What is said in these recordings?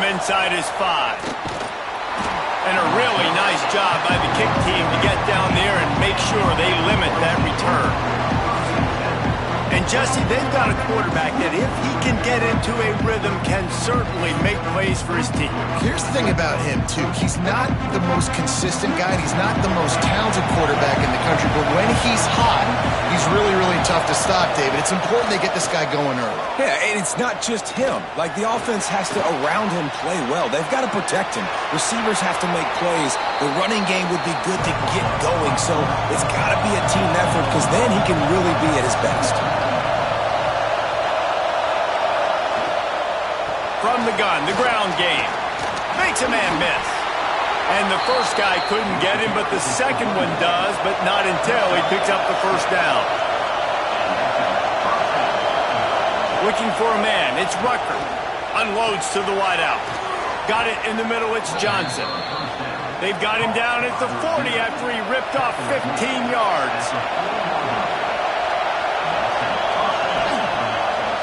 inside his 5. And a really nice job by the kick team to get down there and make sure they limit that return. And Jesse, they've got a quarterback that if he can get into a rhythm can certainly make plays for his team. Here's the thing about him, too. He's not the most consistent guy. He's not the most talented quarterback in the country. But when he's hot, he's really, really tough to stop, David. It's important they get this guy going early. Yeah, and it's not just him. Like, the offense has to, around him, play well. They've got to protect him. Receivers have to make plays. The running game would be good to get going. So it's got to be a team effort because then he can really be at his best. From the gun, the ground game. Makes a man miss. And the first guy couldn't get him, but the second one does, but not until he picks up the first down. Looking for a man, it's Rucker. Unloads to the wideout. Got it in the middle, it's Johnson. They've got him down at the 40 after he ripped off 15 yards.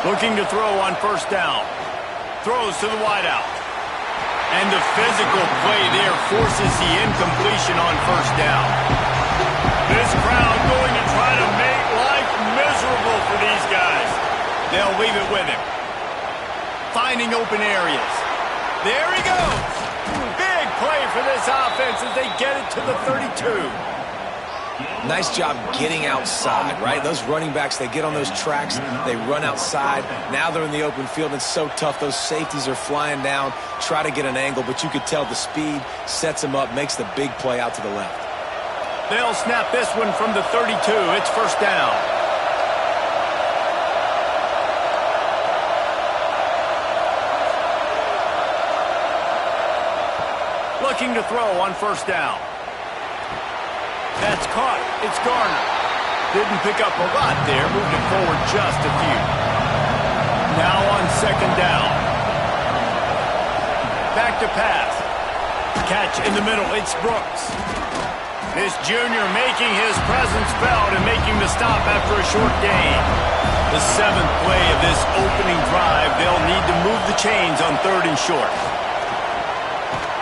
Looking to throw on first down. Throws to the wideout. And the physical play there forces the incompletion on first down. This crowd going to try to make life miserable for these guys. They'll leave it with him. Finding open areas. There he goes. Big play for this offense as they get it to the 32. Nice job getting outside, right? Those running backs, they get on those tracks, they run outside. Now they're in the open field. It's so tough. Those safeties are flying down, try to get an angle, but you could tell the speed sets them up, makes the big play out to the left. They'll snap this one from the 32. It's first down. Looking to throw on first down. That's caught. It's Garner. Didn't pick up a lot there. Moved it forward just a few. Now on second down. Back to pass. Catch in the middle. It's Brooks. This junior making his presence felt and making the stop after a short gain. The 7th play of this opening drive. They'll need to move the chains on 3rd and short.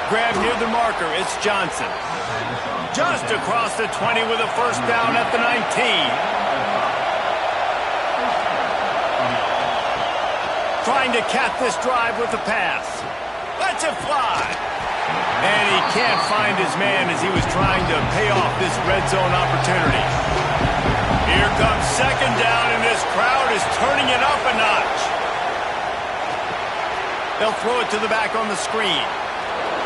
Grab near the marker. It's Johnson. Just across the 20 with a first down at the 19. Trying to cap this drive with a pass. Lets it fly. And he can't find his man as he was trying to pay off this red zone opportunity. Here comes second down, and this crowd is turning it up a notch. They'll throw it to the back on the screen.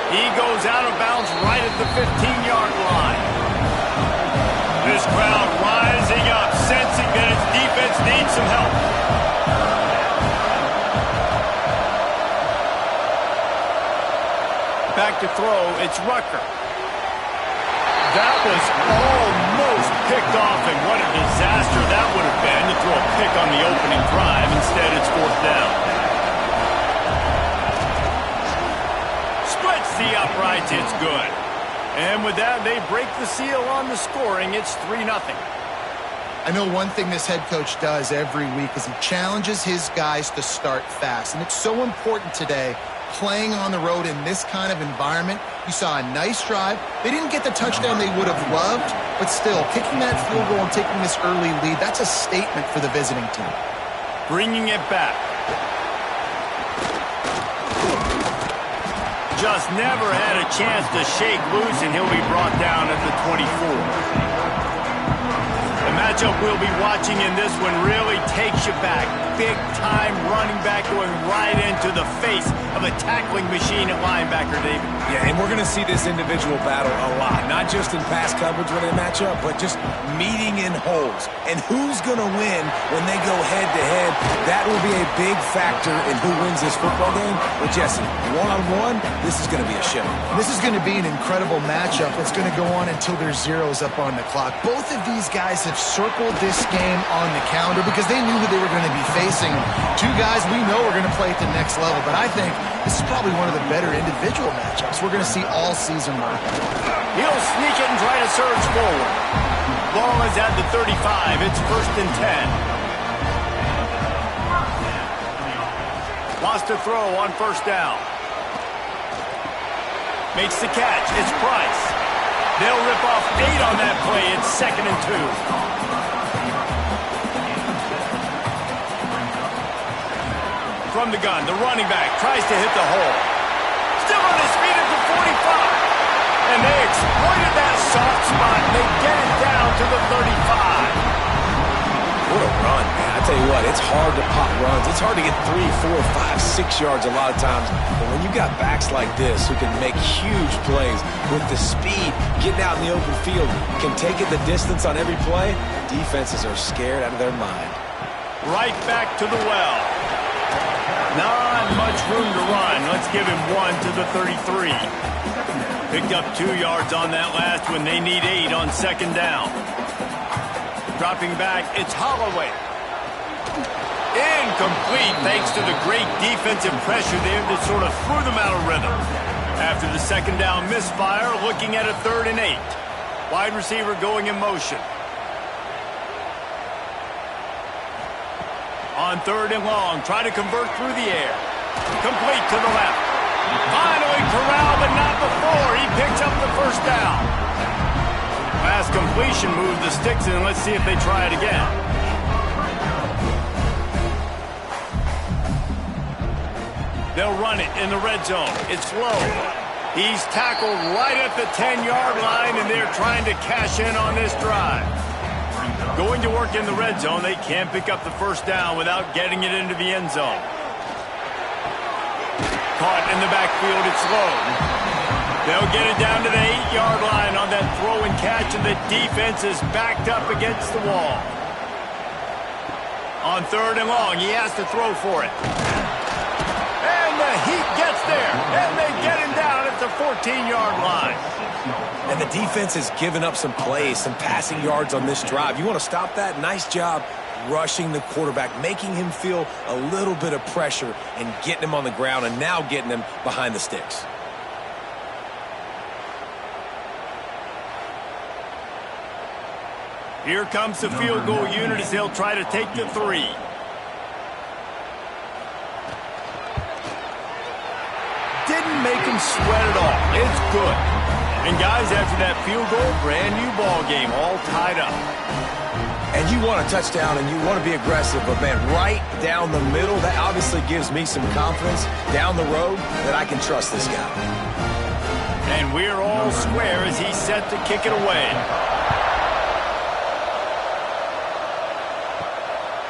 He goes out of bounds right at the 15-yard line. This crowd rising up, sensing that its defense needs some help. Back to throw, it's Rucker. That was almost picked off, and what a disaster that would have been to throw a pick on the opening drive. Instead, it's fourth down. The uprights, it's good. And with that, they break the seal on the scoring. It's 3-0. I know one thing this head coach does every week is he challenges his guys to start fast. And it's so important today, playing on the road in this kind of environment. You saw a nice drive. They didn't get the touchdown they would have loved, but still, kicking that field goal and taking this early lead, that's a statement for the visiting team. Bringing it back. Just never had a chance to shake loose, and he'll be brought down at the 24. The matchup we'll be watching in this one really takes you back. Big-time running back going right into the face of a tackling machine at linebacker, David. Yeah, and we're going to see this individual battle a lot. Not just in pass coverage when they match up, but just meeting in holes. And who's going to win when they go head-to-head? That will be a big factor in who wins this football game. But, Jesse, one-on-one, this is going to be a show. This is going to be an incredible matchup that's going to go on until there's zeros up on the clock. Both of these guys have circled this game on the calendar because they knew who they were going to be facing. Two guys we know are going to play at the next level, but I think this is probably one of the better individual matchups we're going to see all season long. He'll sneak it and try to surge forward. Ball is at the 35. It's 1st and 10. Lost a throw on first down. Makes the catch. It's Price. They'll rip off 8 on that play. It's 2nd and 2. From the gun, the running back tries to hit the hole. Still on his feet at the 45. And they exploited that soft spot, and they get it down to the 35. What a run, man. I tell you what, it's hard to pop runs. It's hard to get 3, 4, 5, 6 yards a lot of times. But when you got backs like this who can make huge plays with the speed, getting out in the open field, can take it the distance on every play, defenses are scared out of their mind. Right back to the well. Not much room to run. Let's give him 1 to the 33. Picked up 2 yards on that last one. They need 8 on 2nd down. Dropping back, it's Holloway. Incomplete thanks to the great defensive pressure there that sort of threw them out of rhythm. After the 2nd down misfire, looking at a 3rd and 8. Wide receiver going in motion. On 3rd and long, try to convert through the air. Complete to the left. Finally corralled, but not before. He picks up the 1st down. Last completion moved the sticks in. Let's see if they try it again. They'll run it in the red zone. It's low. He's tackled right at the 10-yard line, and they're trying to cash in on this drive. Going to work in the red zone, they can't pick up the 1st down without getting it into the end zone. Caught in the backfield, it's low. They'll get it down to the 8-yard line on that throw and catch, and the defense is backed up against the wall. On 3rd and long, he has to throw for it. And the Heat gets there, and they get him down at the 14-yard line. And the defense has given up some plays, some passing yards on this drive. You want to stop that? Nice job rushing the quarterback, making him feel a little bit of pressure and getting him on the ground and now getting him behind the sticks. Here comes the field goal unit as they'll try to take the 3. Didn't make him sweat at all. It's good. And guys, after that field goal, brand new ball game, all tied up. And you want a touchdown and you want to be aggressive, but man, right down the middle, that obviously gives me some confidence down the road that I can trust this guy. And we're all square as he's set to kick it away.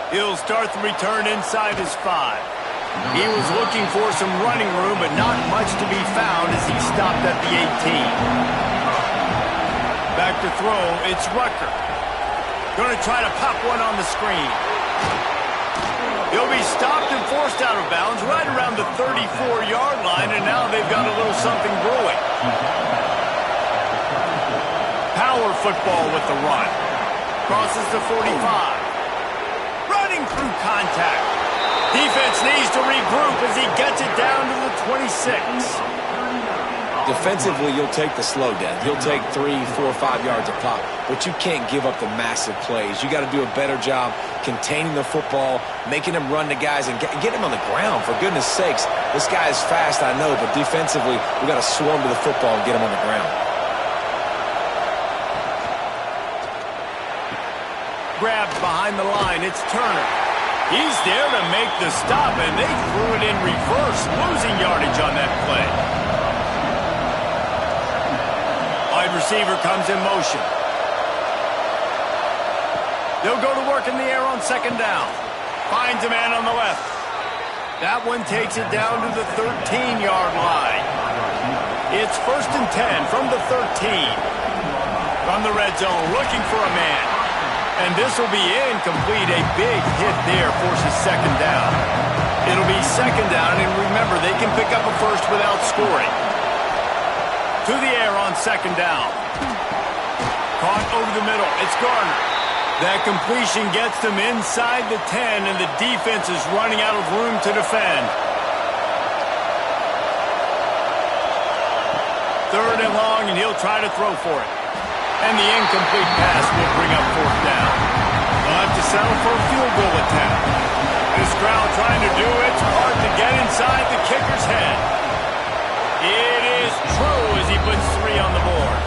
He'll start the return inside his 5. He was looking for some running room, but not much to be found as he stopped at the 18. Back to throw, it's Rucker. Going to try to pop one on the screen. He'll be stopped and forced out of bounds right around the 34-yard line, and now they've got a little something brewing. Power football with the run. Crosses the 45. Running through contact. Defense needs to regroup as he gets it down to the 26. Defensively, you'll take the slow down. You'll take 3, 4, 5 yards a pop, but you can't give up the massive plays. You got to do a better job containing the football, making him run to guys, and get him on the ground. For goodness sakes, this guy is fast, I know, but defensively, we got to swarm to the football and get him on the ground. Grabbed behind the line, it's Turner. He's there to make the stop, and they threw it in reverse, losing yardage on that play. Wide receiver comes in motion. They'll go to work in the air on 2nd down. Finds a man on the left. That one takes it down to the 13-yard line. It's 1st and 10 from the 13. From the red zone, looking for a man. And this will be incomplete. A big hit there forces 2nd down. It'll be 2nd down, and remember, they can pick up a 1st without scoring. To the air on 2nd down. Caught over the middle. It's Garner. That completion gets them inside the 10, and the defense is running out of room to defend. 3rd and long, and he'll try to throw for it. And the incomplete pass will bring up 4th down. They'll have to settle for a field goal attempt. This crowd trying to do its part to get inside the kicker's head. It is true as on the board.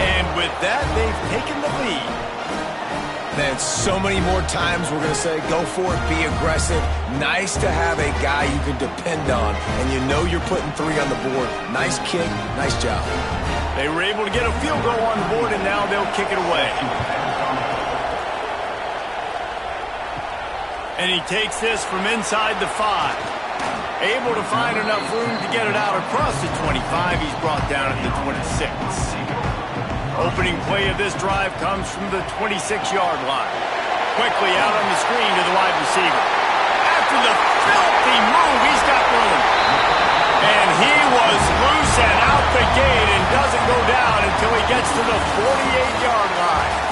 And with that, they've taken the lead. Man, so many more times we're going to say, go for it, be aggressive. Nice to have a guy you can depend on, and you know you're putting 3 on the board. Nice kick, nice job. They were able to get a field goal on the board, and now they'll kick it away. And he takes this from inside the 5. Able to find enough room to get it out across the 25. He's brought down at the 26. Opening play of this drive comes from the 26-yard line. Quickly out on the screen to the wide receiver. After the filthy move, he's got room. And he was loose and out the gate and doesn't go down until he gets to the 48-yard line.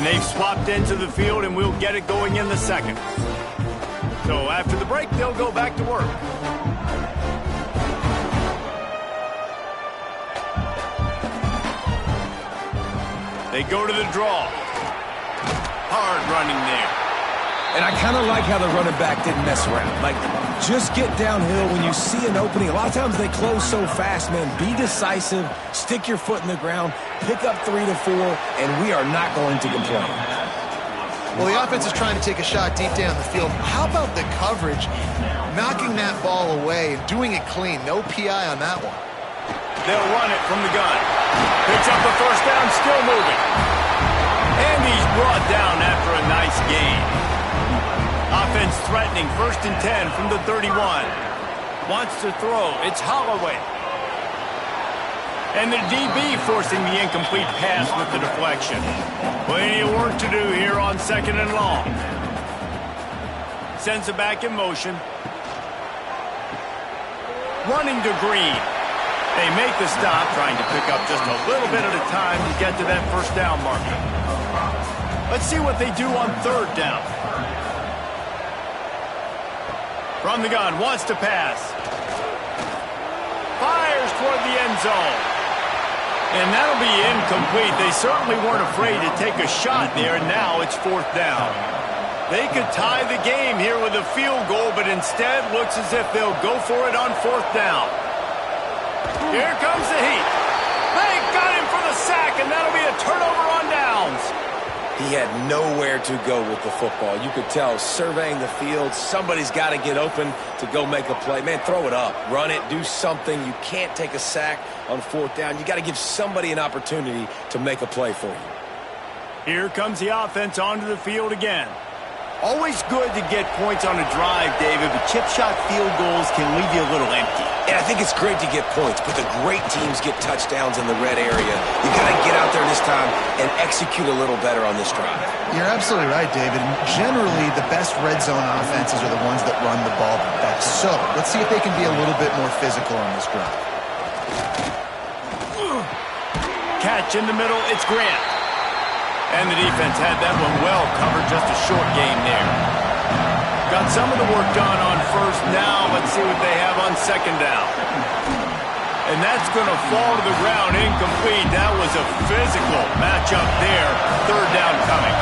They've swapped into the field, and we'll get it going in the second. So after the break, they'll go back to work. They go to the draw. Hard running there. And I kind of like how the running back didn't mess around. Like, just get downhill when you see an opening. A lot of times they close so fast, man. Be decisive, stick your foot in the ground, pick up 3 to 4, and we are not going to complain. Well, the offense is trying to take a shot deep down the field. How about the coverage? Knocking that ball away and doing it clean. No PI on that one. They'll run it from the gun. Picks up the first down, still moving. And he's brought down after a nice gain. Offense threatening, 1st and 10 from the 31. Wants to throw. It's Holloway. And the DB forcing the incomplete pass with the deflection. Plenty of work to do here on 2nd and long. Sends it back in motion. Running to Green. They make the stop, trying to pick up just a little bit at a time to get to that first down marker. Let's see what they do on 3rd down. From the gun, wants to pass. Fires toward the end zone. And that'll be incomplete. They certainly weren't afraid to take a shot there, and now it's 4th down. They could tie the game here with a field goal, but instead looks as if they'll go for it on 4th down. Here comes the heat. They got him for the sack, and that'll be a turnover on downs. He had nowhere to go with the football. You could tell, surveying the field, somebody's got to get open to go make a play. Man, throw it up, run it, do something. You can't take a sack on 4th down. You got to give somebody an opportunity to make a play for you. Here comes the offense onto the field again. Always good to get points on a drive, David, but chip shot field goals can leave you a little empty. And I think it's great to get points, but the great teams get touchdowns in the red area. You got to get out there this time and execute a little better on this drive. You're absolutely right, David. And generally, the best red zone offenses are the ones that run the ball the best. So let's see if they can be a little bit more physical on this drive. Catch in the middle, it's Grant. And the defense had that one well covered, just a short game there. Got some of the work done on 1st down. Let's see what they have on 2nd down. And that's going to fall to the ground incomplete. That was a physical matchup there. 3rd down coming.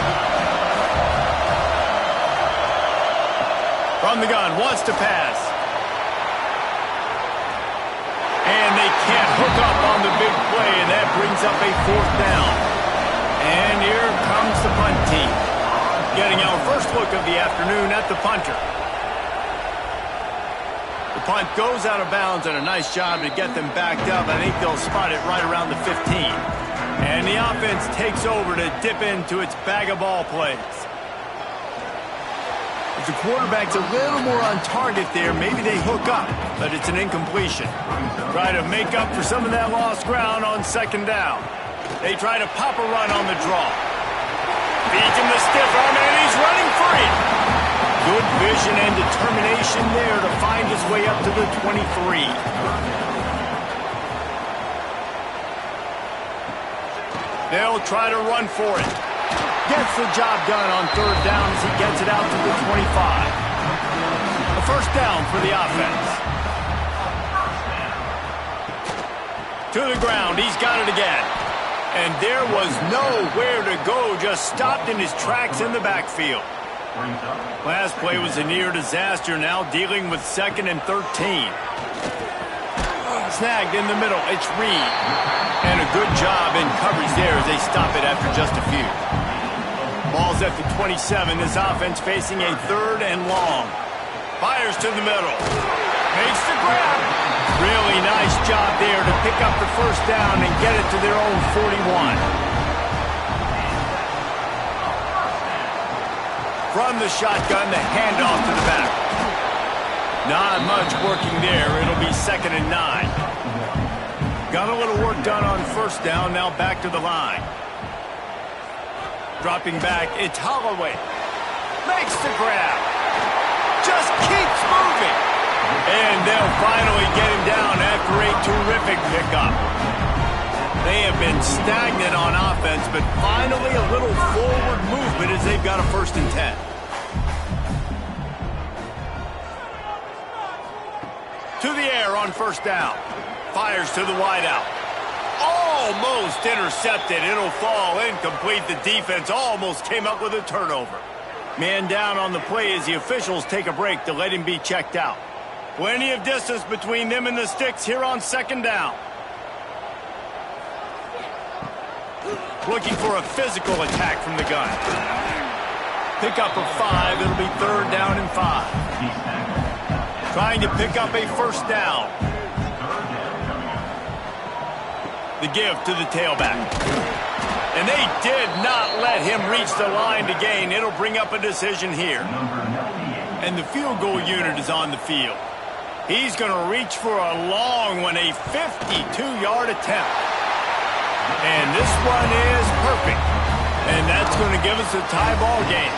From the gun, wants to pass. And they can't hook up on the big play, and that brings up a 4th down. And here comes the punt team. Getting our first look of the afternoon at the punter. The punt goes out of bounds, and a nice job to get them backed up. I think they'll spot it right around the 15. And the offense takes over to dip into its bag of ball plays. If the quarterback's a little more on target there, maybe they hook up, but it's an incompletion. Try to make up for some of that lost ground on 2nd down. They try to pop a run on the draw. Feeds him the stiff arm, and he's running free. Good vision and determination there to find his way up to the 23. They'll try to run for it. Gets the job done on 3rd down as he gets it out to the 25. A 1st down for the offense. To the ground, he's got it again. And there was nowhere to go, just stopped in his tracks in the backfield. Last play was a near disaster, now dealing with 2nd and 13. Snagged in the middle, it's Reed. And a good job in coverage there as they stop it after just a few. Ball's at the 27, this offense facing a 3rd and long. Fires to the middle. Makes the grab. Really nice job there to pick up the 1st down and get it to their own 41. From the shotgun, the handoff to the back. Not much working there. It'll be 2nd and 9. Got a little work done on 1st down, now back to the line. Dropping back, it's Holloway. Makes the grab. Just keeps moving. And they'll finally get him down after a terrific pickup. They have been stagnant on offense, but finally a little forward movement as they've got a 1st and 10. To the air on 1st down. Fires to the wideout. Almost intercepted. It'll fall incomplete. The defense almost came up with a turnover. Man down on the play as the officials take a break to let him be checked out. Plenty of distance between them and the sticks here on 2nd down. Looking for a physical attack from the gun. Pick up of 5. It'll be 3rd down and 5. Trying to pick up a 1st down. The give to the tailback. And they did not let him reach the line to gain. It'll bring up a decision here. And the field goal unit is on the field. He's going to reach for a long one, a 52-yard attempt. And this one is perfect. And that's going to give us a tie ball game.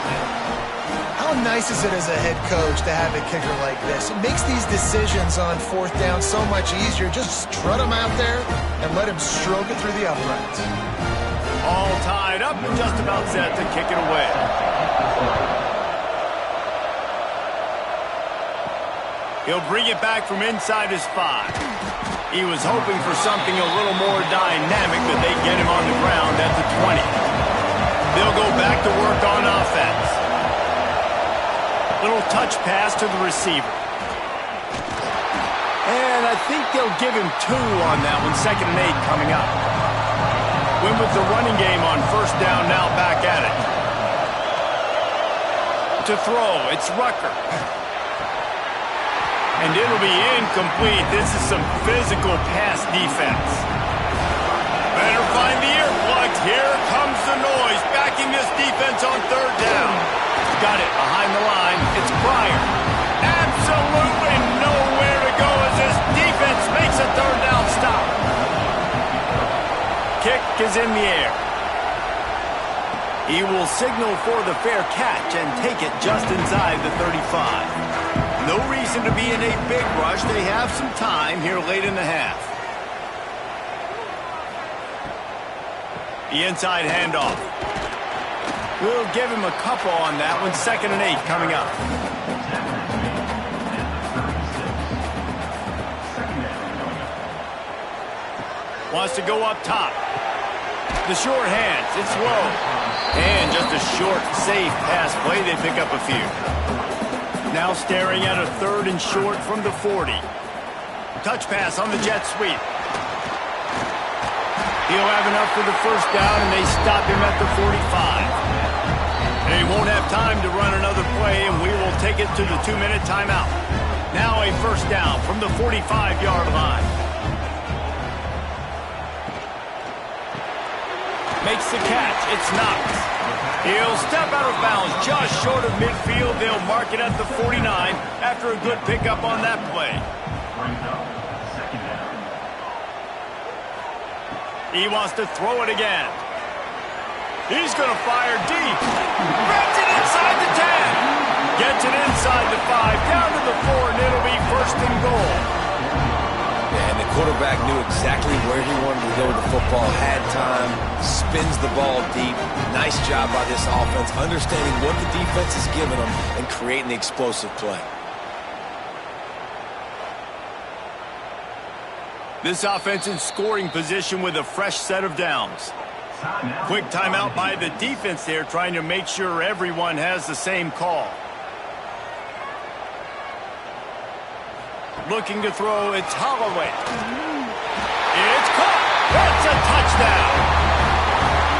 How nice is it as a head coach to have a kicker like this? It makes these decisions on 4th down so much easier. Just strut him out there and let him stroke it through the uprights. All tied up and just about set to kick it away. He'll bring it back from inside his 5. He was hoping for something a little more dynamic, but they get him on the ground at the 20. They'll go back to work on offense. Little touch pass to the receiver. And I think they'll give him 2 on that one. 2nd and 8 coming up. Win with the running game on 1st down, now back at it. To throw, it's Rucker. And it'll be incomplete. This is some physical pass defense. Better find the earplugs. Here comes the noise, backing this defense on 3rd down. Got it behind the line. It's Pryor. Absolutely nowhere to go as this defense makes a 3rd down stop. Kick is in the air. He will signal for the fair catch and take it just inside the 35. No reason to be in a big rush. They have some time here late in the half. The inside handoff. We'll give him a couple on that one. 2nd and 8 coming up. Wants to go up top. The short hands. It's low. And just a short, safe pass play. They pick up a few. Now staring at a 3rd and short from the 40. Touch pass on the jet sweep. He'll have enough for the 1st down, and they stop him at the 45. They won't have time to run another play, and we will take it to the 2-minute timeout. Now a 1st down from the 45-yard line. Makes the catch. It's Knox. He'll step out of bounds just short of midfield. They'll mark it at the 49 after a good pickup on that play. He wants to throw it again. He's going to fire deep. Gets it inside the 10. Gets it inside the 5, down to the 4, and it'll be 1st and goal. And the quarterback knew exactly where he wanted to go with the football, had time, spins the ball deep. Nice job by this offense, understanding what the defense is giving them and creating the explosive play. This offense in scoring position with a fresh set of downs. Quick timeout by the defense there, trying to make sure everyone has the same call. Looking to throw, it's Holloway. It's caught. That's a touchdown.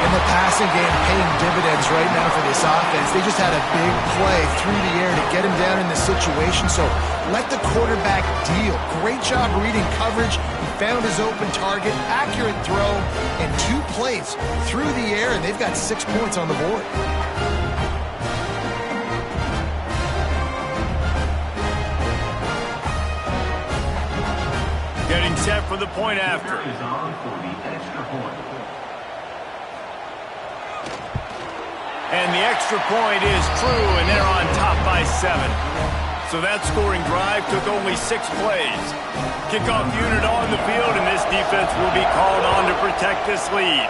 And the passing game paying dividends right now for this offense. They just had a big play through the air to get him down in this situation. So let the quarterback deal. Great job reading coverage. He found his open target, accurate throw, and 2 plays through the air, and they've got 6 points on the board. Getting set for the point after. And the extra point is true, and they're on top by 7. So that scoring drive took only 6 plays. Kickoff unit on the field, and this defense will be called on to protect this lead.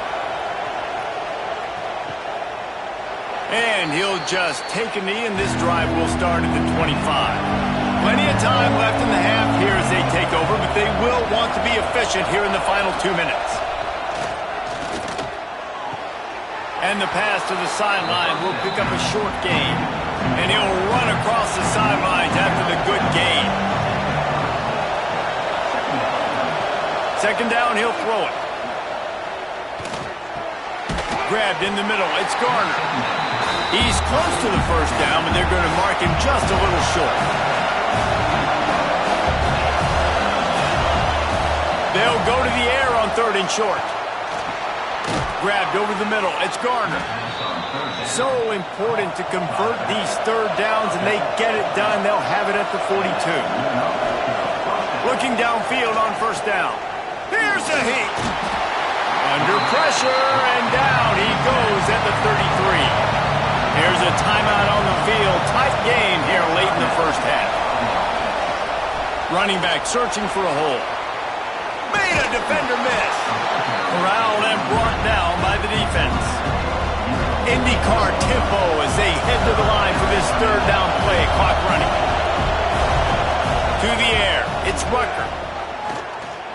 And he'll just take a knee, and this drive will start at the 25. Plenty of time left in the half here as they take over, but they will want to be efficient here in the final 2 minutes. And the pass to the sideline will pick up a short gain. And he'll run across the sidelines after the good gain. Second down, he'll throw it. Grabbed in the middle, it's Garner. He's close to the first down, but they're going to mark him just a little short. They'll go to the air on 3rd and short. Grabbed over the middle. It's Garner. So important to convert these 3rd downs, and they get it done. They'll have it at the 42. Looking downfield on 1st down. Here's a heat. Under pressure, and down he goes at the 33. Here's a timeout on the field. Tight game here late in the 1st half. Running back searching for a hole. Made a defender miss. Corralled and brought down by the defense. IndyCar tempo as they head to the line for this 3rd down play. Clock running. To the air. It's Rucker.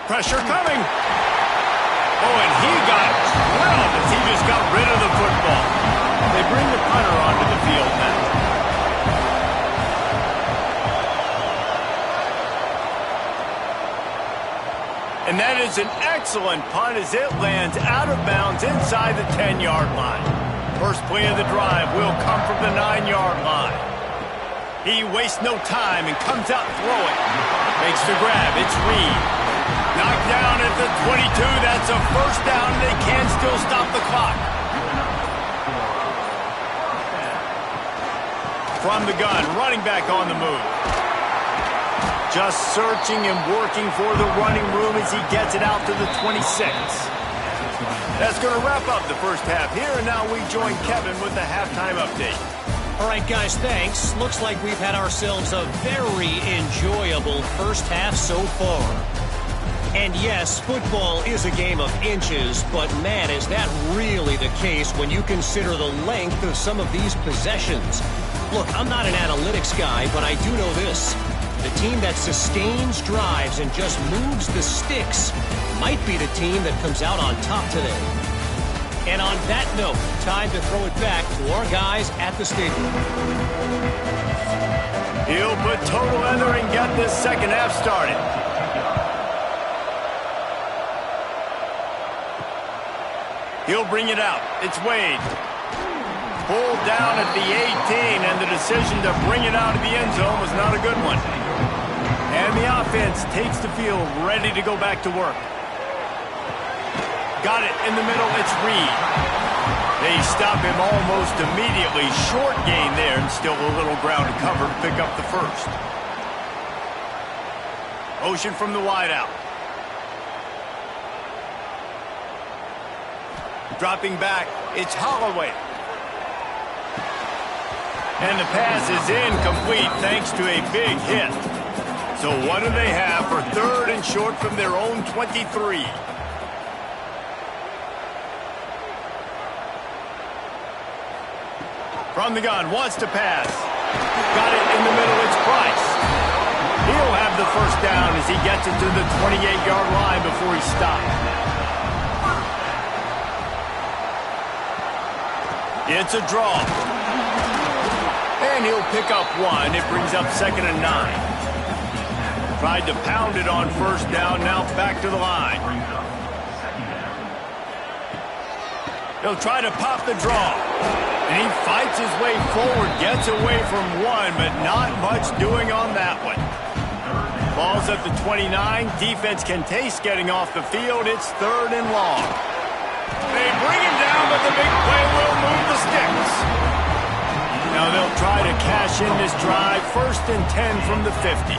Pressure coming. Oh, and he got drilled as he just got rid of the football. They bring the punter onto the field now. And that is an excellent punt as it lands out of bounds inside the 10-yard line. First play of the drive will come from the 9-yard line. He wastes no time and comes out throwing. Makes the grab. It's Reed. Knocked down at the 22. That's a 1st down. They can still stop the clock. From the gun, running back on the move. Just searching and working for the running room as he gets it out to the 26. That's going to wrap up the 1st half here, and now we join Kevin with the halftime update. All right, guys, thanks. Looks like we've had ourselves a very enjoyable 1st half so far. And yes, football is a game of inches, but man, is that really the case when you consider the length of some of these possessions. Look, I'm not an analytics guy, but I do know this. The team that sustains drives and just moves the sticks might be the team that comes out on top today. And on that note, time to throw it back to our guys at the stadium. He'll put total leather and get this 2nd half started. He'll bring it out. It's Wade. Pulled down at the 18, and the decision to bring it out of the end zone was not a good one. And the offense takes the field, ready to go back to work. Got it in the middle, it's Reed. They stop him almost immediately. Short gain there, and still a little ground to cover to pick up the 1st. Motion from the wideout. Dropping back, it's Holloway. And the pass is incomplete thanks to a big hit. So what do they have for 3rd and short from their own 23? From the gun, wants to pass. Got it in the middle, it's Price. He'll have the first down as he gets it to the 28-yard line before he stops. It's a draw. And he'll pick up one. It brings up 2nd and 9. Tried to pound it on first down, now back to the line. He'll try to pop the draw. And he fights his way forward, gets away from one, but not much doing on that one. Ball's at the 29. Defense can taste getting off the field. It's 3rd and long. They bring him down, but the big play will move the sticks. Now they'll try to cash in this drive. 1st and 10 from the 50.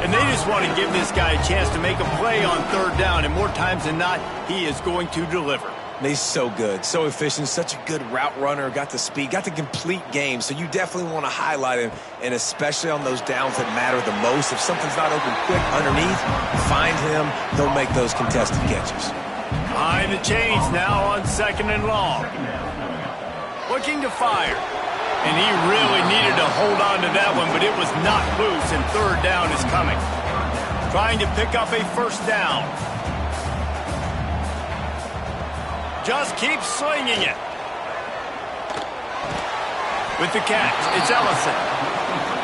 And they just want to give this guy a chance to make a play on 3rd down. And more times than not, he is going to deliver. He's so good, so efficient, such a good route runner, got the speed, got the complete game. So you definitely want to highlight him, and especially on those downs that matter the most. If something's not open quick underneath, find him. He'll make those contested catches. Behind the chains now on 2nd and long. Looking to fire. And he really needed to hold on to that one, but it was not loose, and 3rd down is coming. Trying to pick up a first down. Just keeps slinging it. With the catch, it's Ellison.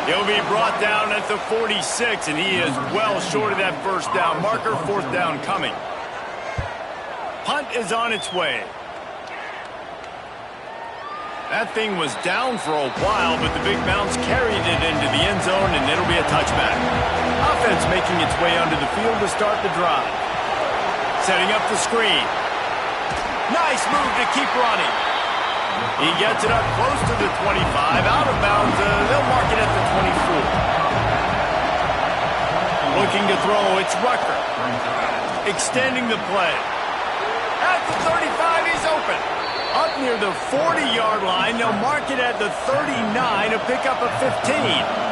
He'll be brought down at the 46, and he is well short of that first down marker. 4th down coming. Punt is on its way. That thing was down for a while, but the big bounce carried it into the end zone, and it'll be a touchback. Offense making its way onto the field to start the drive. Setting up the screen. Nice move to keep running. He gets it up close to the 25. Out of bounds, they'll mark it at the 24. Looking to throw, it's Rucker. Extending the play. At the 35, he's open. Up near the 40-yard line, they'll mark it at the 39 to pick up a 15.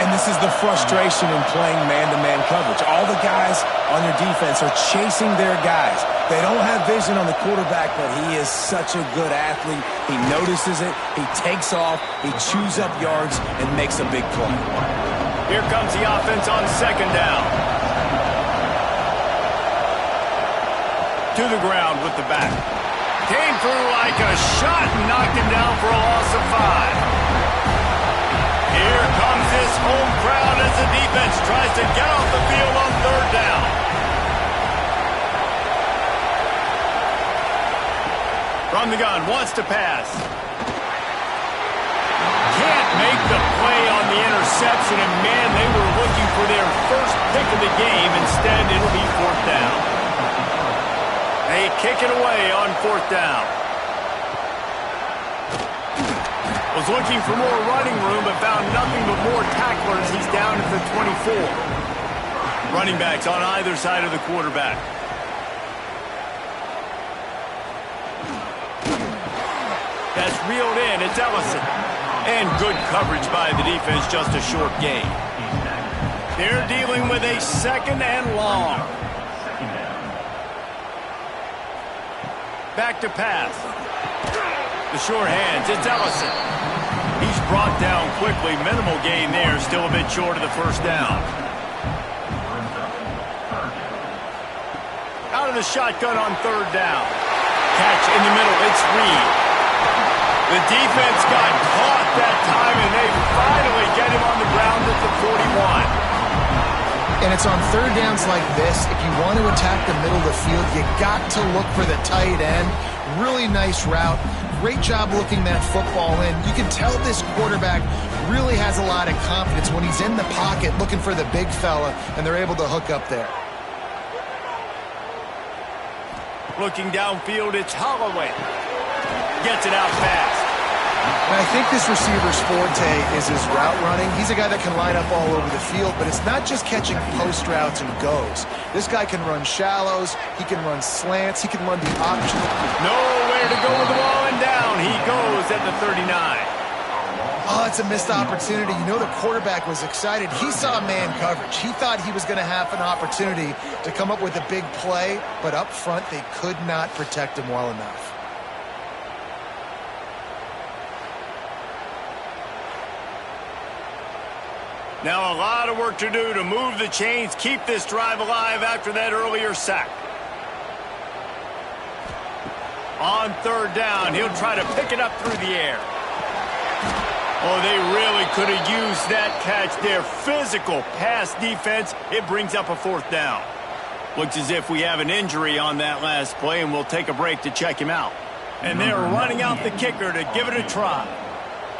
And this is the frustration in playing man-to-man coverage. All the guys on your defense are chasing their guys. They don't have vision on the quarterback, but he is such a good athlete. He notices it, he takes off, he chews up yards, and makes a big play. Here comes the offense on 2nd down. To the ground with the back. Came through like a shot and knocked him down for a loss of 5. Here comes this home crowd as the defense tries to get off the field on 3rd down. From the gun, wants to pass. Can't make the play on the interception, and man, they were looking for their first pick of the game. Instead, it'll be 4th down. They kick it away on 4th down. Was looking for more running room, but found nothing but more tacklers. He's down at the 24. Running backs on either side of the quarterback. That's reeled in. It's Ellison. And good coverage by the defense, just a short gain. They're dealing with a 2nd and long. Back to pass. The short hands, it's Ellison. He's brought down quickly. Minimal gain there, still a bit short of the first down. Out of the shotgun on 3rd down. Catch in the middle, it's Reed. The defense got caught that time, and they finally get him on the ground at the 41. And it's on 3rd downs like this. If you want to attack the middle of the field, you got to look for the tight end. Really nice route. Great job looking that football in. You can tell this quarterback really has a lot of confidence when he's in the pocket looking for the big fella, and they're able to hook up there. Looking downfield, it's Holloway. Gets it out fast. And I think this receiver's forte is his route running. He's a guy that can line up all over the field, but it's not just catching post routes and goes. This guy can run shallows, he can run slants, he can run the option. Nowhere to go with the ball, and down he goes at the 39. Oh, it's a missed opportunity. You know the quarterback was excited. He saw man coverage. He thought he was going to have an opportunity to come up with a big play, but up front they could not protect him well enough. Now a lot of work to do to move the chains, keep this drive alive after that earlier sack. On third down, he'll try to pick it up through the air. Oh, they really could have used that catch there. Physical pass defense. It brings up a fourth down. Looks as if we have an injury on that last play, and we'll take a break to check him out. And they're running out the kicker to give it a try.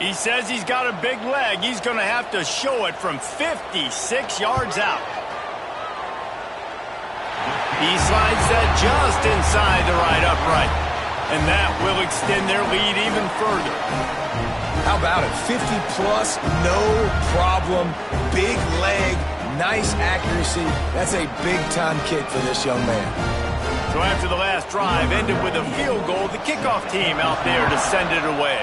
He says he's got a big leg. He's going to have to show it from 56 yards out. He slides that just inside the right upright. And that will extend their lead even further. How about it? 50-plus, no problem. Big leg, nice accuracy. That's a big-time kick for this young man. So after the last drive ended with a field goal, the kickoff team out there to send it away.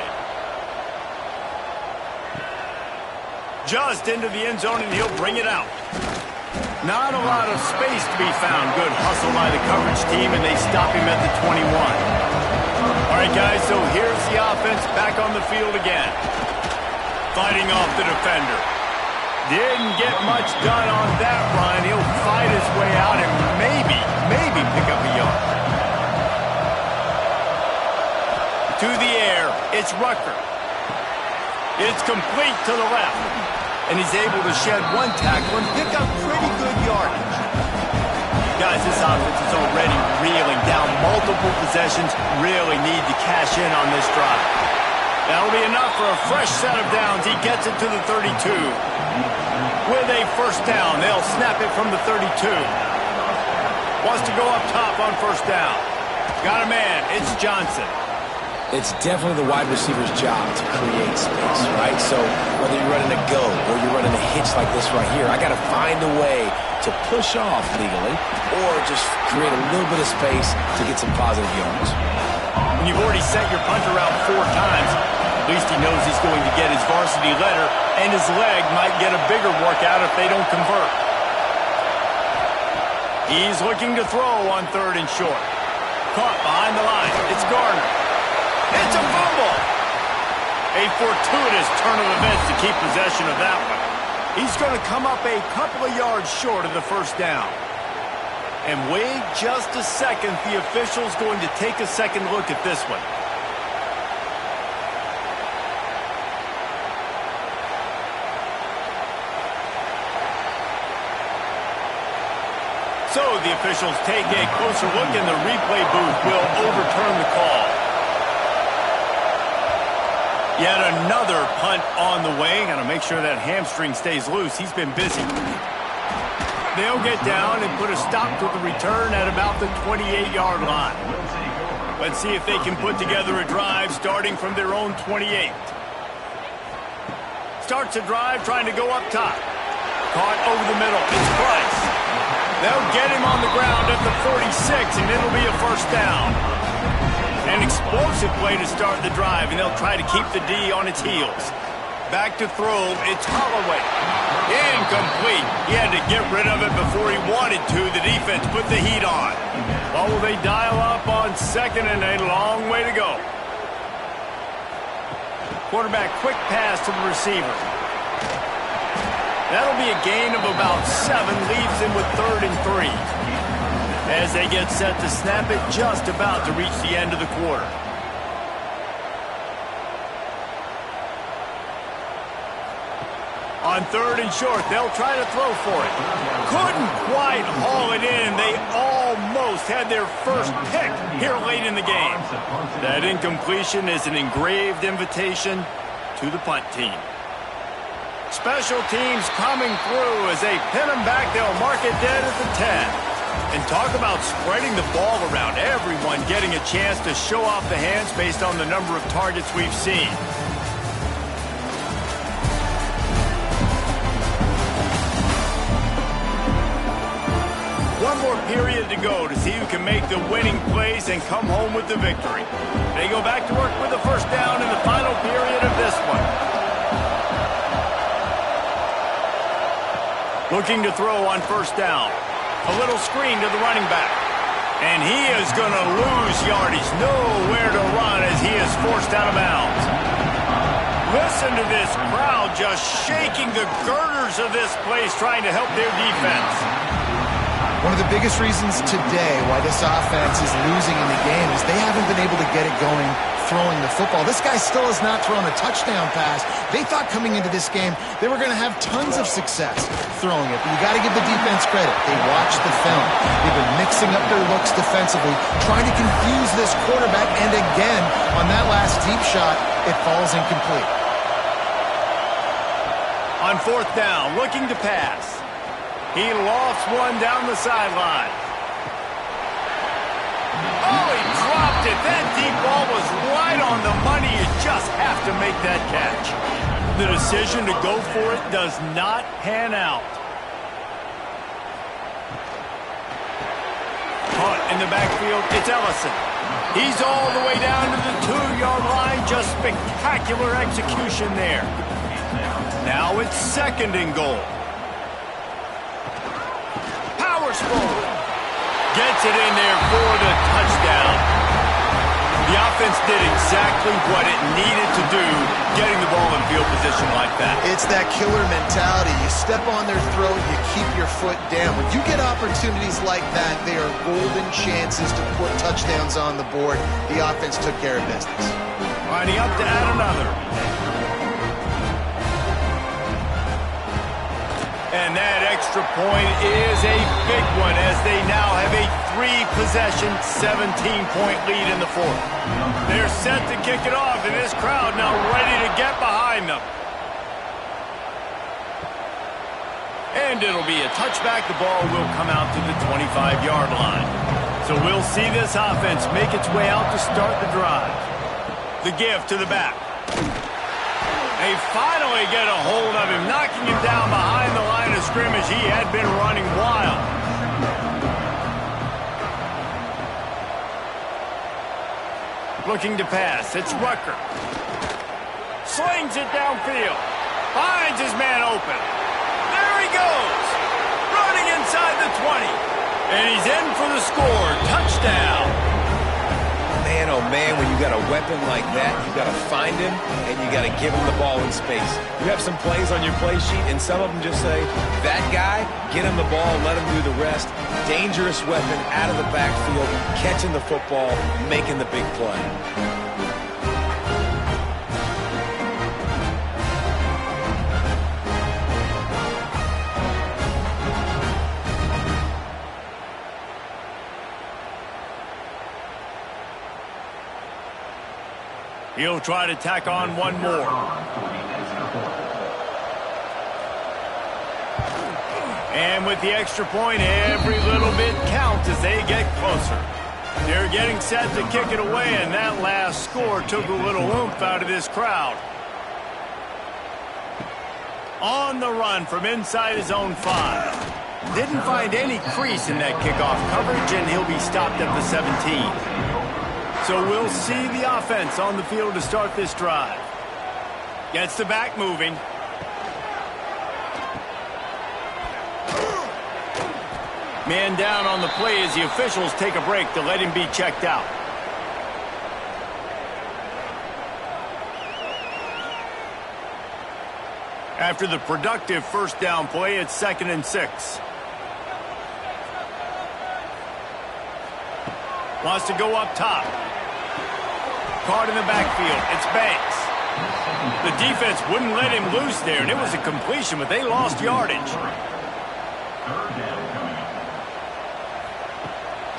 Just into the end zone, and he'll bring it out. Not a lot of space to be found. Good hustle by the coverage team, and they stop him at the 21. All right, guys, so here's the offense back on the field again. Fighting off the defender. Didn't get much done on that run. He'll fight his way out and maybe pick up a yard. To the air, it's Rucker. It's complete to the left. And he's able to shed one tackle and pick up pretty good yardage. Guys, this offense is already reeling down multiple possessions. Really need to cash in on this drive. That'll be enough for a fresh set of downs. He gets it to the 32. With a first down, they'll snap it from the 32. Wants to go up top on first down. Got a man. It's Johnson. It's definitely the wide receiver's job to create space, right? So whether you're running a go or you're running a hitch like this right here, I got to find a way to push off legally or just create a little bit of space to get some positive yards. When you've already set your punter out 4 times, at least he knows he's going to get his varsity letter, and his leg might get a bigger workout if they don't convert. He's looking to throw on third and short. Caught behind the line. It's Gardner. It's a fumble. A fortuitous turn of events to keep possession of that one. He's going to come up a couple of yards short of the first down. And wait just a second. The official's going to take a second look at this one. So the officials take a closer look, and the replay booth will overturn the call. Yet another punt on the way. Got to make sure that hamstring stays loose. He's been busy. They'll get down and put a stop to the return at about the 28-yard line. Let's see if they can put together a drive starting from their own 28. Starts a drive trying to go up top. Caught over the middle. It's Price. They'll get him on the ground at the 46, and it'll be a first down. An explosive play to start the drive, and they'll try to keep the D on its heels. Back to throw, it's Holloway. Incomplete. He had to get rid of it before he wanted to. The defense put the heat on. Oh, will they dial up on second, and a long way to go. Quarterback quick pass to the receiver. That'll be a gain of about 7, leaves him with 3rd and 3. As they get set to snap it, just about to reach the end of the quarter. On 3rd and short, they'll try to throw for it. Couldn't quite haul it in. They almost had their first pick here late in the game. That incompletion is an engraved invitation to the punt team. Special teams coming through. As they pin them back, they'll mark it dead at the 10. And talk about spreading the ball around. Everyone getting a chance to show off the hands based on the number of targets we've seen. One more period to go to see who can make the winning plays and come home with the victory. They go back to work with the first down in the final period of this one. Looking to throw on first down. A little screen to the running back. And he is going to lose yardage. Nowhere to run as he is forced out of bounds. Listen to this crowd just shaking the girders of this place trying to help their defense. One of the biggest reasons today why this offense is losing in the game is they haven't been able to get it going throwing the football. This guy still has not thrown a touchdown pass. They thought coming into this game they were going to have tons of success throwing it, but you got to give the defense credit. They watched the film. They've been mixing up their looks defensively, trying to confuse this quarterback, and again, on that last deep shot, it falls incomplete. On fourth down, looking to pass. He lofts one down the sideline. Oh, he dropped it. That deep ball was right on the money. You just have to make that catch. The decision to go for it does not pan out. Caught in the backfield, it's Ellison. He's all the way down to the 2-yard line. Just spectacular execution there. Now it's second and goal. Powers forward. Gets it in there for the touchdown. The offense did exactly what it needed to do, getting the ball in field position like that. It's that killer mentality. You step on their throat, you keep your foot down. When you get opportunities like that, they are golden chances to put touchdowns on the board. The offense took care of business. Lining up to add another. And that extra point is a big one as they now have a 3-possession, 17-point lead in the fourth. They're set to kick it off, and this crowd now ready to get behind them. And it'll be a touchback. The ball will come out to the 25-yard line. So we'll see this offense make its way out to start the drive. The give to the back. They finally get a hold of him, knocking him down behind the line of scrimmage. He had been running wild. Looking to pass. It's Rucker. Slings it downfield. Finds his man open. There he goes. Running inside the 20. And he's in for the score. Touchdown. Man, oh man, when you got a weapon like that, you got to find him and you got to give him the ball in space. You have some plays on your play sheet, and some of them just say, that guy, get him the ball, let him do the rest. Dangerous weapon out of the backfield, catching the football, making the big play. He'll try to tack on one more. And with the extra point, every little bit counts as they get closer. They're getting set to kick it away, and that last score took a little oomph out of this crowd. On the run from inside his own 5. Didn't find any crease in that kickoff coverage, and he'll be stopped at the 17. So we'll see the offense on the field to start this drive. Gets the back moving. Man down on the play as the officials take a break to let him be checked out. After the productive first down play, it's 2nd and 6. Wants to go up top. Caught in the backfield. It's Banks. The defense wouldn't let him loose there, and it was a completion, but they lost yardage.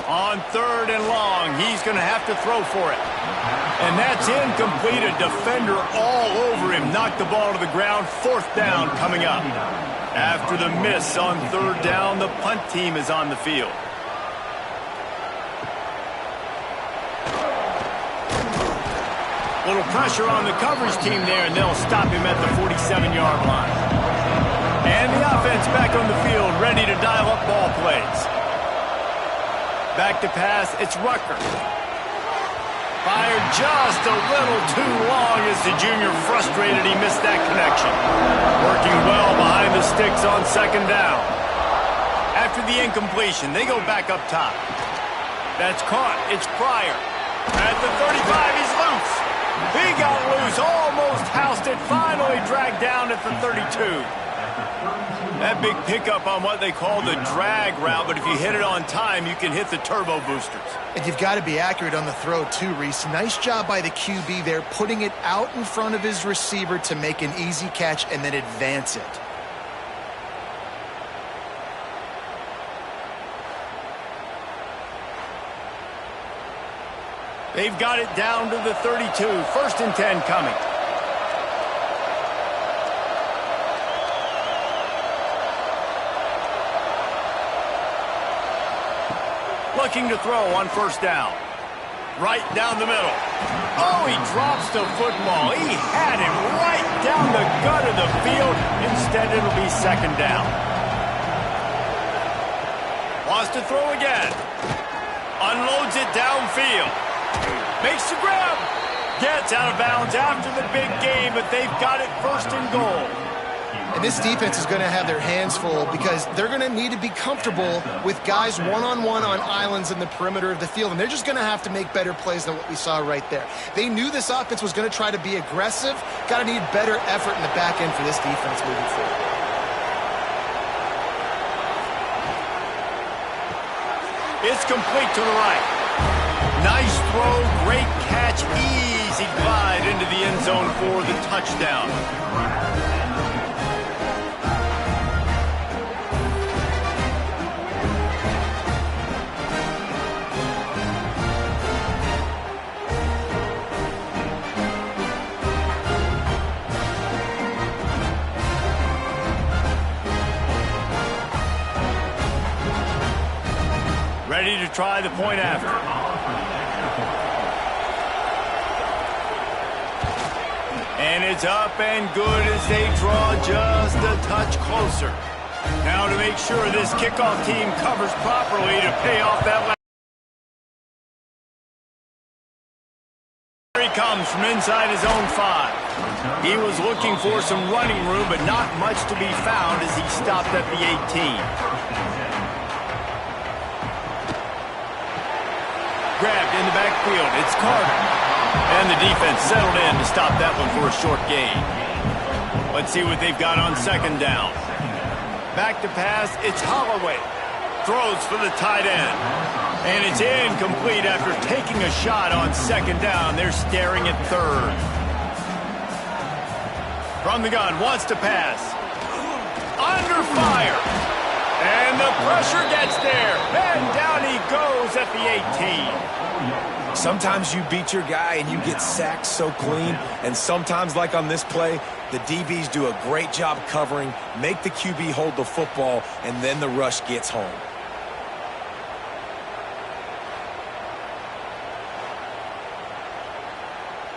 On 3rd and long, he's going to have to throw for it. And that's incomplete. A defender all over him. Knocked the ball to the ground. 4th down coming up. After the miss on 3rd down, the punt team is on the field. Little pressure on the coverage team there, and they'll stop him at the 47-yard line. And the offense back on the field, ready to dial up ball plays. Back to pass, it's Rucker. Fired just a little too long as the junior frustrated he missed that connection. Working well behind the sticks on 2nd down. After the incompletion, they go back up top. That's caught, it's Pryor. At the 35, he's loose. He got loose, almost housed it, finally dragged down at the 32. That big pickup on what they call the drag route, but if you hit it on time, you can hit the turbo boosters. And you've got to be accurate on the throw too, Reese. Nice job by the QB there, putting it out in front of his receiver to make an easy catch and then advance it. They've got it down to the 32. 1st and 10 coming. Looking to throw on 1st down. Right down the middle. Oh, he drops the football. He had him right down the gut of the field. Instead, it'll be 2nd down. Wants to throw again. Unloads it downfield. Makes the grab. Gets out of bounds after the big game, but they've got it 1st and goal. And this defense is going to have their hands full because they're going to need to be comfortable with guys one-on-one on islands in the perimeter of the field, and they're just going to have to make better plays than what we saw right there. They knew this offense was going to try to be aggressive. Got to need better effort in the back end for this defense moving forward. It's complete to the right. Nice throw, great catch, easy glide into the end zone for the touchdown. Ready to try the point after. And it's up and good as they draw just a touch closer. Now to make sure this kickoff team covers properly to pay off that last. Here he comes from inside his own 5. He was looking for some running room, but not much to be found as he stopped at the 18. Grabbed in the backfield. It's Carter. And the defense settled in to stop that one for a short gain. Let's see what they've got on 2nd down. Back to pass. It's Holloway. Throws for the tight end. And it's incomplete after taking a shot on 2nd down. They're staring at 3rd. From the gun. Wants to pass. Under fire. And the pressure gets there. And down he goes at the 18. Sometimes you beat your guy and you get sacked so clean. And sometimes, like on this play, the DBs do a great job covering, make the QB hold the football, and then the rush gets home.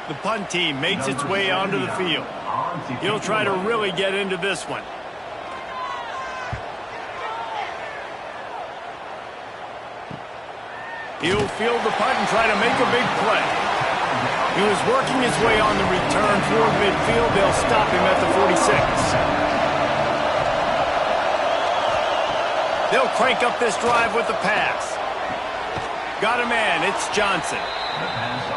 The punt team makes its way onto the field. He'll try to really get into this one. He'll field the punt and try to make a big play. He was working his way on the return toward midfield. They'll stop him at the 46. They'll crank up this drive with the pass. Got a man. It's Johnson.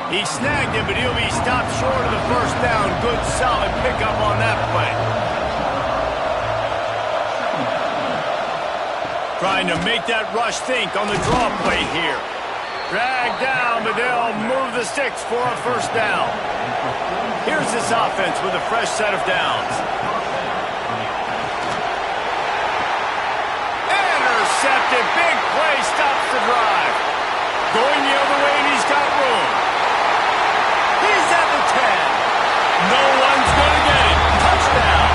He snagged him, but he'll be stopped short of the 1st down. Good, solid pickup on that play. Trying to make that rush think on the draw play here. Dragged down, but they'll move the sticks for a 1st down. Here's this offense with a fresh set of downs. Intercepted. Big play stops the drive. Going the other way, and he's got room. He's at the 10. No one's going to get it. Touchdown.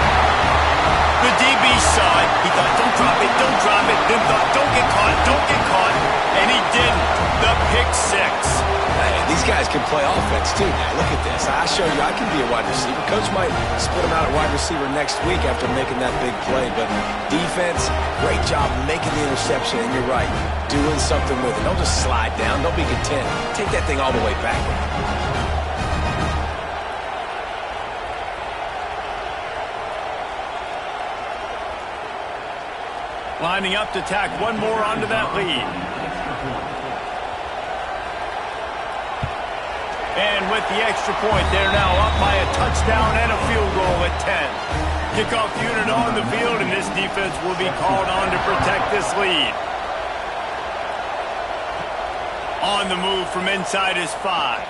The DB saw it. He thought, don't drop it, don't drop it. Then thought, don't get caught, don't get caught. And he didn't. The pick 6. Hey, these guys can play offense, too. Now, look at this. I showed you I can be a wide receiver. Coach might split him out at wide receiver next week after making that big play. But defense, great job making the interception. And you're right, doing something with it. Don't just slide down. Don't be content. Take that thing all the way back. Lining up to tack one more onto that lead. And with the extra point, they're now up by a touchdown and a field goal at 10. Kickoff unit on the field, and this defense will be called on to protect this lead. On the move from inside is 5.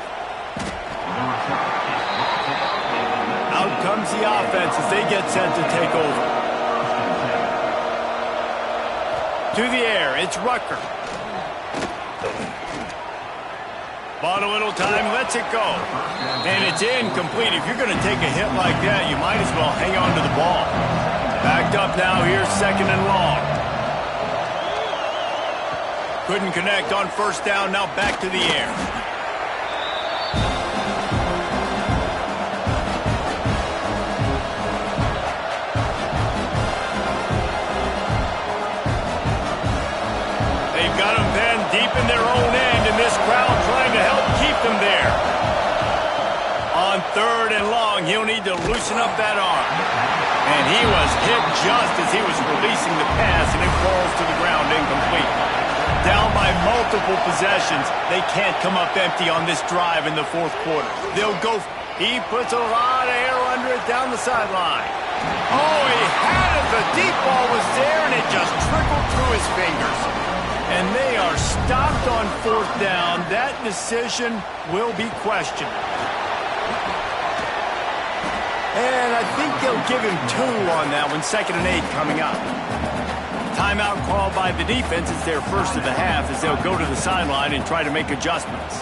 Out comes the offense as they get set to take over. To the air, it's Rucker. Bought a little time, lets it go. And it's incomplete. If you're going to take a hit like that, you might as well hang on to the ball. Backed up now, here's 2nd and long. Couldn't connect on first down, now back to the air. They've got him pinned deep in their own end, and this crowd trying to help keep them there. On 3rd and long, he'll need to loosen up that arm. And he was hit just as he was releasing the pass, and it falls to the ground incomplete. Down by multiple possessions, they can't come up empty on this drive in the 4th quarter. They'll go. He puts a lot of air under it down the sideline. Oh, he had it. The deep ball was there, and it just trickled through his fingers. And they are stopped on 4th down. That decision will be questioned. And I think they'll give him 2 on that one. 2nd and 8 coming up. Timeout called by the defense. It's their first of the half as they'll go to the sideline and try to make adjustments.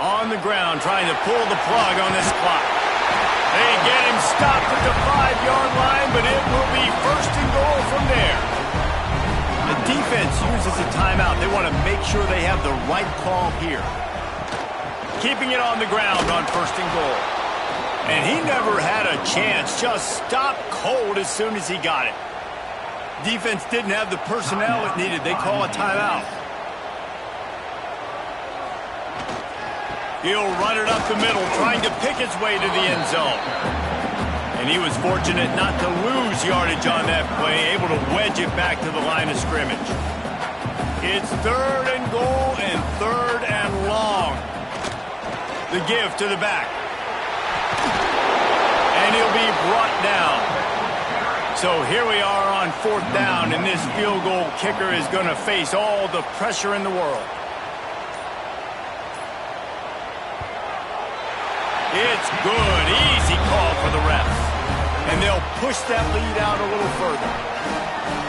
On the ground, trying to pull the plug on this clock. They get him stopped at the 5-yard line, but it will be 1st and goal from there. The defense uses a timeout. They want to make sure they have the right call here. Keeping it on the ground on 1st and goal. And he never had a chance. Just stopped cold as soon as he got it. Defense didn't have the personnel it needed. They call a timeout. He'll run it up the middle, trying to pick his way to the end zone. And he was fortunate not to lose yardage on that play, able to wedge it back to the line of scrimmage. It's 3rd and goal and 3rd and long. The give to the back. And he'll be brought down. So here we are on 4th down, and this field goal kicker is going to face all the pressure in the world. It's good. Easy call for the refs. And they'll push that lead out a little further.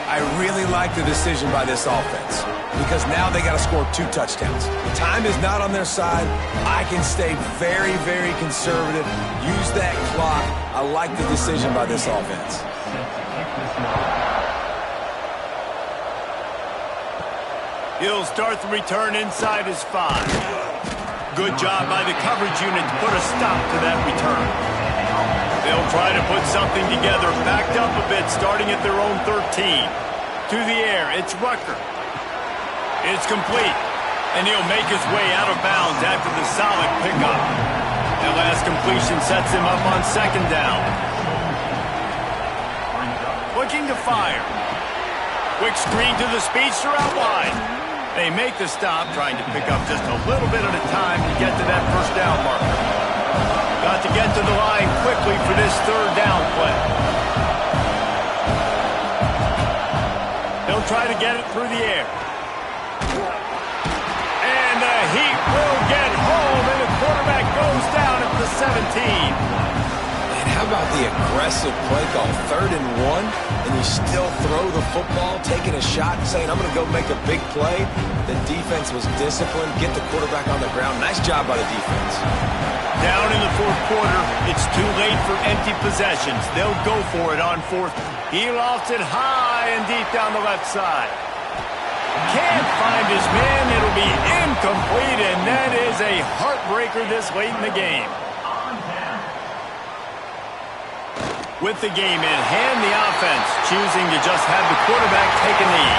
I really like the decision by this offense because now they got to score 2 touchdowns. Time is not on their side. I can stay very, very conservative. Use that clock. I like the decision by this offense. He'll start the return inside his 5. Good job by the coverage unit to put a stop to that return. They'll try to put something together, backed up a bit, starting at their own 13. To the air, it's Rucker. It's complete, and he'll make his way out of bounds after the solid pickup. That last completion sets him up on 2nd down. Looking to fire. Quick screen to the speedster out wide. They make the stop, trying to pick up just a little bit at a time to get to that 1st down marker. Got to get to the line quickly for this 3rd down play. They'll try to get it through the air. And the Heat will get home, and the quarterback goes down at the 17. How about the aggressive play call? 3rd and 1, and you still throw the football, taking a shot, saying, I'm going to go make a big play. The defense was disciplined, get the quarterback on the ground. Nice job by the defense. Down in the 4th quarter, it's too late for empty possessions. They'll go for it on 4th. He lofts it high and deep down the left side. Can't find his man. It'll be incomplete, and that is a heartbreaker this late in the game. With the game in hand, the offense choosing to just have the quarterback take a knee.